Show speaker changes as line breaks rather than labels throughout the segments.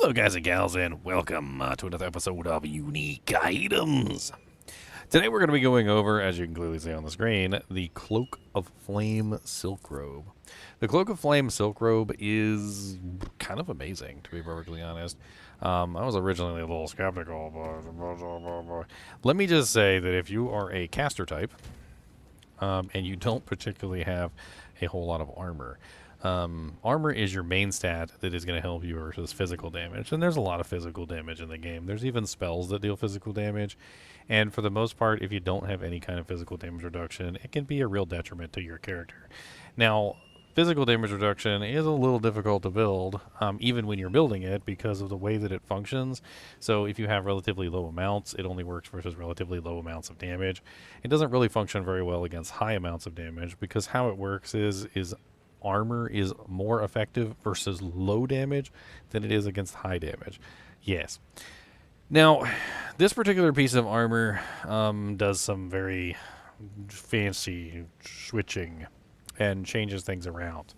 Hello guys and gals, and welcome to another episode of Unique Items. Today we're going to be going over, as you can clearly see on the screen, the Cloak of Flame Silk Robe. The Cloak of Flame Silk Robe is kind of amazing, to be perfectly honest. I was originally a little skeptical, but let me just say that if you are a caster type, and you don't particularly have a whole lot of armor, armor is your main stat that is going to help you versus physical damage, and there's a lot of physical damage in the game. There's even spells that deal physical damage, and for the most part, if you don't have any kind of physical damage reduction, it can be a real detriment to your character. Now, physical damage reduction is a little difficult to build, even when you're building it, because of the way that it functions. So if you have relatively low amounts, it only works versus relatively low amounts of damage. It doesn't really function very well against high amounts of damage, because how it works is armor is more effective versus low damage than it is against high damage. Yes. Now, this particular piece of armor does some very fancy switching and changes things around.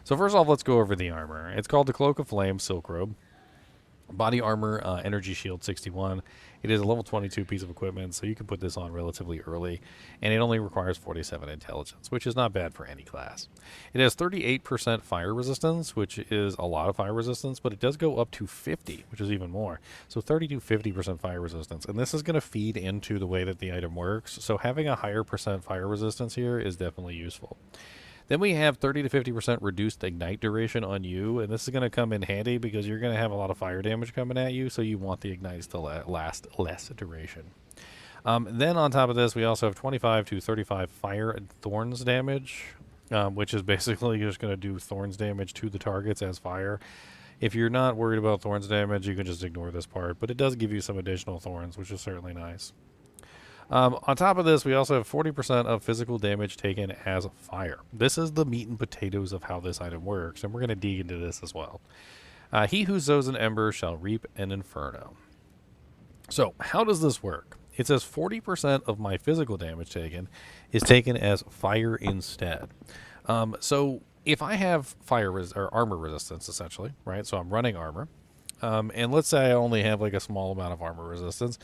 So first off, let's go over the armor. It's called the Cloak of Flame Silk Robe. Body armor, energy shield 61. It is a level 22 piece of equipment, so you can put this on relatively early, and it only requires 47 intelligence, which is not bad for any class. It has 38% fire resistance, which is a lot of fire resistance, but it does go up to 50, which is even more. So 30 to 50% fire resistance, and this is going to feed into the way that the item works, so having a higher percent fire resistance here is definitely useful. Then we have 30 to 50% reduced ignite duration on you, and this is going to come in handy because you're going to have a lot of fire damage coming at you, so you want the ignites to last less duration. Then on top of this, we also have 25 to 35 fire and thorns damage, which is basically just going to do thorns damage to the targets as fire. If you're not worried about thorns damage, you can just ignore this part, but it does give you some additional thorns, which is certainly nice. On top of this, we also have 40% of physical damage taken as fire. This is the meat and potatoes of how this item works, and we're going to dig into this as well. He who sows an ember shall reap an inferno. So, how does this work? It says 40% of my physical damage taken is taken as fire instead. So, if I have fire or armor resistance, essentially, right? So I'm running armor, and let's say I only have like a small amount of armor resistance,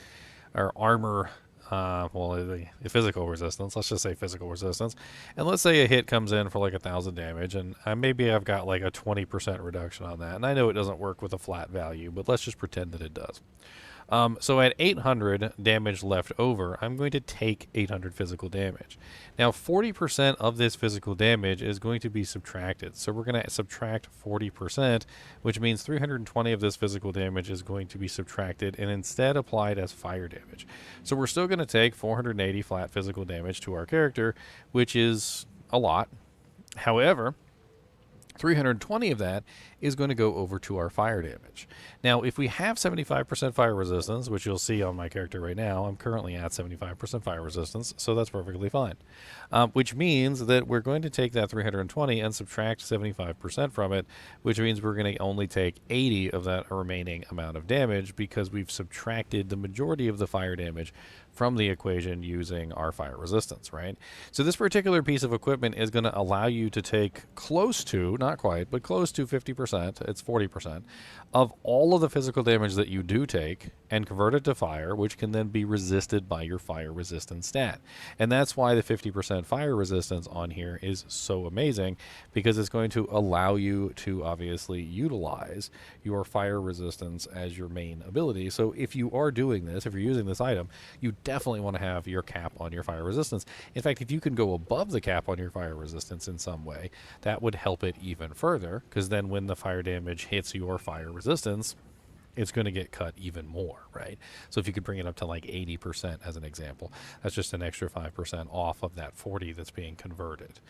or armor. The physical resistance, let's just say physical resistance, and let's say a hit comes in for like 1,000 damage, and maybe I've got like a 20% reduction on that, and I know it doesn't work with a flat value, but let's just pretend that it does. So at 800 damage left over, I'm going to take 800 physical damage. Now 40% of this physical damage is going to be subtracted. So we're going to subtract 40%, which means 320 of this physical damage is going to be subtracted and instead applied as fire damage. So we're still going to take 480 flat physical damage to our character, which is a lot. However, 320 of that is going to go over to our fire damage. Now, if we have 75% fire resistance, which you'll see on my character right now, I'm currently at 75% fire resistance, so that's perfectly fine. Which means that we're going to take that 320 and subtract 75% from it, which means we're going to only take 80 of that remaining amount of damage because we've subtracted the majority of the fire damage from the equation using our fire resistance, right? So this particular piece of equipment is going to allow you to take close to, not quite, but close to 50%, it's 40%, of all of the physical damage that you do take and convert it to fire, which can then be resisted by your fire resistance stat. And that's why the 50% fire resistance on here is so amazing, because it's going to allow you to obviously utilize your fire resistance as your main ability. So if you are doing this, if you're using this item, you definitely want to have your cap on your fire resistance. In fact, if you can go above the cap on your fire resistance in some way, that would help it even further, because then when the fire damage hits your fire resistance, it's going to get cut even more, right? So if you could bring it up to like 80% as an example, that's just an extra 5% off of that 40 that's being converted,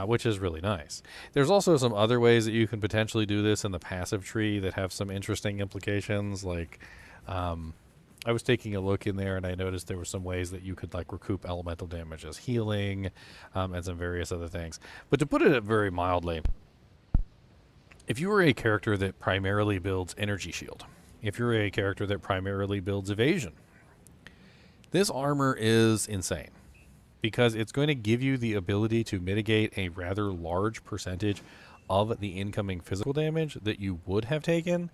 which is really nice. There's also some other ways that you can potentially do this in the passive tree that have some interesting implications, like I was taking a look in there and I noticed there were some ways that you could like recoup elemental damage as healing, and some various other things. But to put it very mildly, if you were a character that primarily builds energy shield, if you're a character that primarily builds evasion, this armor is insane because it's going to give you the ability to mitigate a rather large percentage of the incoming physical damage that you would have taken,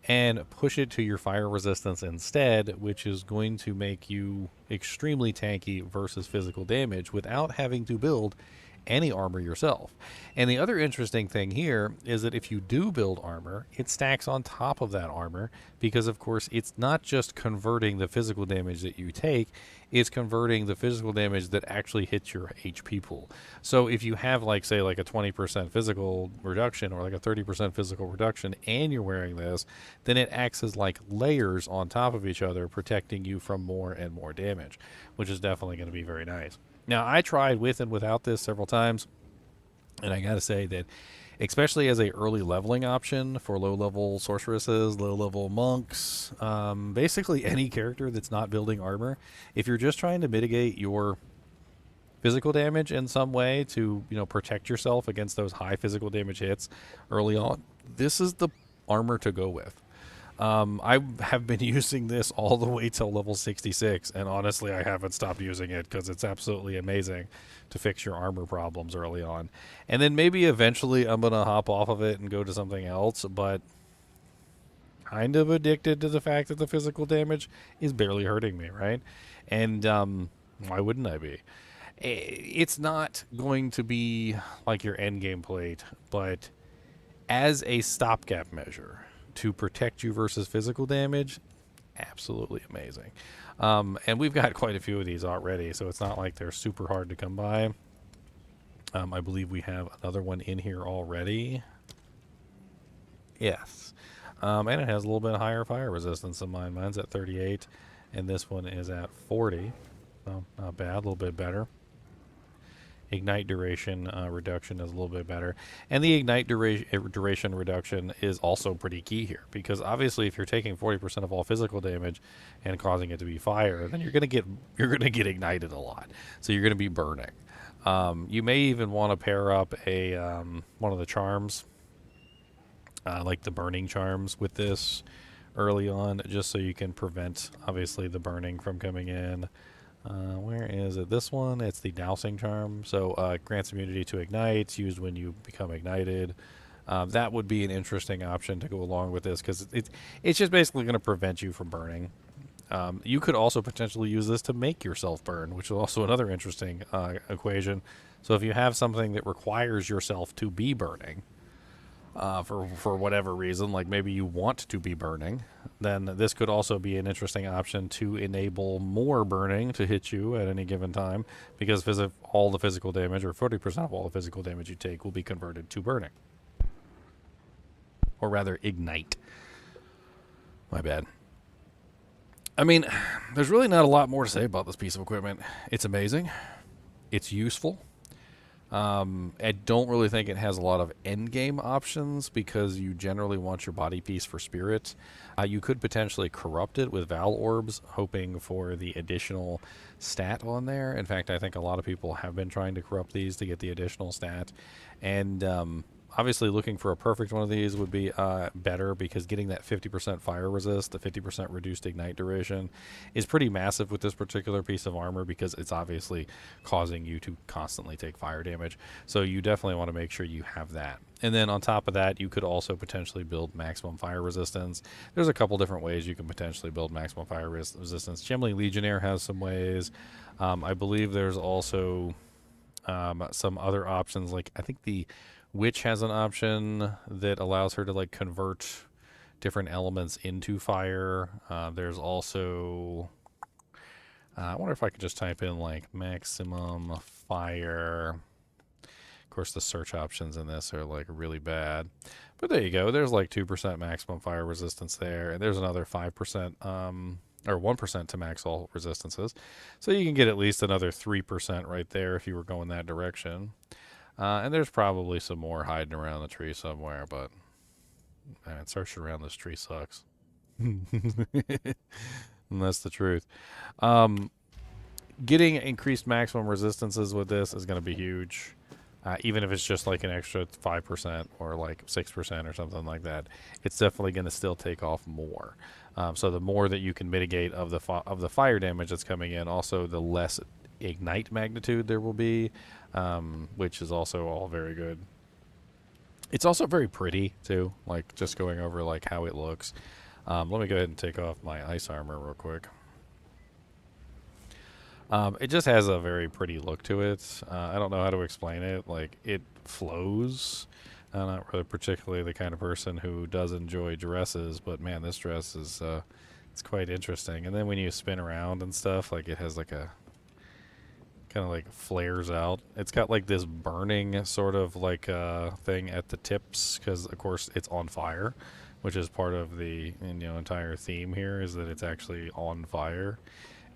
and push it to your fire resistance instead, which is going to make you extremely tanky versus physical damage without having to build any armor yourself. And the other interesting thing here is that if you do build armor, it stacks on top of that armor because, of course, it's not just converting the physical damage that you take, it's converting the physical damage that actually hits your HP pool. So if you have, like, say, like a 20% physical reduction or like a 30% physical reduction and you're wearing this, then it acts as like layers on top of each other, protecting you from more and more damage, which is definitely going to be very nice. Now, I tried with and without this several times, and I got to say that, especially as a early leveling option for low-level sorceresses, low-level monks, basically any character that's not building armor, if you're just trying to mitigate your physical damage in some way to, protect yourself against those high physical damage hits early on, this is the armor to go with. I have been using this all the way till level 66, and honestly, I haven't stopped using it because it's absolutely amazing to fix your armor problems early on. And then maybe eventually I'm going to hop off of it and go to something else, but kind of addicted to the fact that the physical damage is barely hurting me, right? And why wouldn't I be? It's not going to be like your endgame plate, but as a stopgap measure to protect you versus physical damage, absolutely amazing. And we've got quite a few of these already, so it's not like they're super hard to come by. I believe we have another one in here already. Yes. And it has a little bit higher fire resistance than mine. Mine's at 38, and this one is at 40. So not bad, a little bit better. Ignite duration reduction is a little bit better. And the ignite duration reduction is also pretty key here, because obviously if you're taking 40% of all physical damage and causing it to be fire, then you're going to get ignited a lot. So you're going to be burning. You may even want to pair up a one of the charms, like the burning charms with this early on, just so you can prevent obviously the burning from coming in. Where is it? This one, it's the dousing charm. So grants immunity to ignite, used when you become ignited. That would be an interesting option to go along with this, because it's just basically going to prevent you from burning. You could also potentially use this to make yourself burn, which is also another interesting equation. So if you have something that requires yourself to be burning, for whatever reason, like maybe you want to be burning, then this could also be an interesting option to enable more burning to hit you at any given time, because all the physical damage, or 40% of all the physical damage you take, will be converted to burning. Or rather, ignite. My bad. I mean, there's really not a lot more to say about this piece of equipment. It's amazing. It's useful. I don't really think it has a lot of endgame options, because you generally want your body piece for spirit. You could potentially corrupt it with Val Orbs, hoping for the additional stat on there. In fact, I think a lot of people have been trying to corrupt these to get the additional stat. And obviously looking for a perfect one of these would be better, because getting that 50% fire resist, the 50% reduced ignite duration, is pretty massive with this particular piece of armor, because it's obviously causing you to constantly take fire damage. So you definitely want to make sure you have that. And then on top of that, you could also potentially build maximum fire resistance. There's a couple different ways you can potentially build maximum fire resistance. Generally, Legionnaire has some ways. I believe there's also some other options, like I think the Witch has an option that allows her to like convert different elements into fire. There's also, I wonder if I could just type in like maximum fire. Of course, the search options in this are like really bad, but there you go. There's like 2% maximum fire resistance there, and there's another 5%, or 1% to max all resistances. So you can get at least another 3% right there if you were going that direction. And there's probably some more hiding around the tree somewhere, but man, searching around this tree sucks. And that's the truth. Getting increased maximum resistances with this is going to be huge. Even if it's just like an extra 5% or like 6% or something like that, it's definitely going to still take off more. So the more that you can mitigate of the fire damage that's coming in, also the less ignite magnitude there will be, which is also all very good. It's also very pretty too. Like just going over like how it looks. Let me go ahead and take off my ice armor real quick. It just has a very pretty look to it. I don't know how to explain it. Like, it flows. I'm not really particularly the kind of person who does enjoy dresses, but man, this dress is it's quite interesting. And then when you spin around and stuff, like it has like a kind of like flares out. It's got like this burning sort of like thing at the tips because of course it's on fire, which is part of the entire theme here is that it's actually on fire.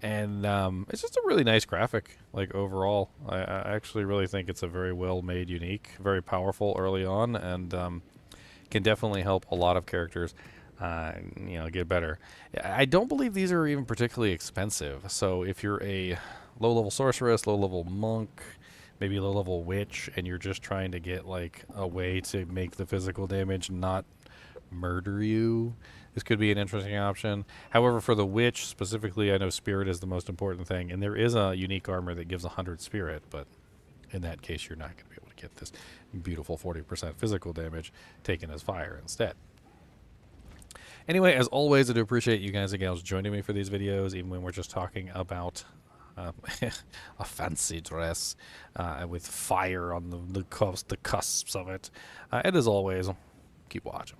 And it's just a really nice graphic, like overall. I actually really think it's a very well made unique, very powerful early on, and can definitely help a lot of characters, get better. I don't believe these are even particularly expensive. So if you're a low level sorceress, low level monk, maybe low level witch, and you're just trying to get like a way to make the physical damage not murder you, this could be an interesting option. However, for the witch specifically, I know spirit is the most important thing, and there is a unique armor that gives 100 spirit, but in that case, you're not going to be able to get this beautiful 40% physical damage taken as fire instead. Anyway, as always, I do appreciate you guys and gals joining me for these videos, even when we're just talking about a fancy dress with fire on the cusps of it. And as always, keep watching.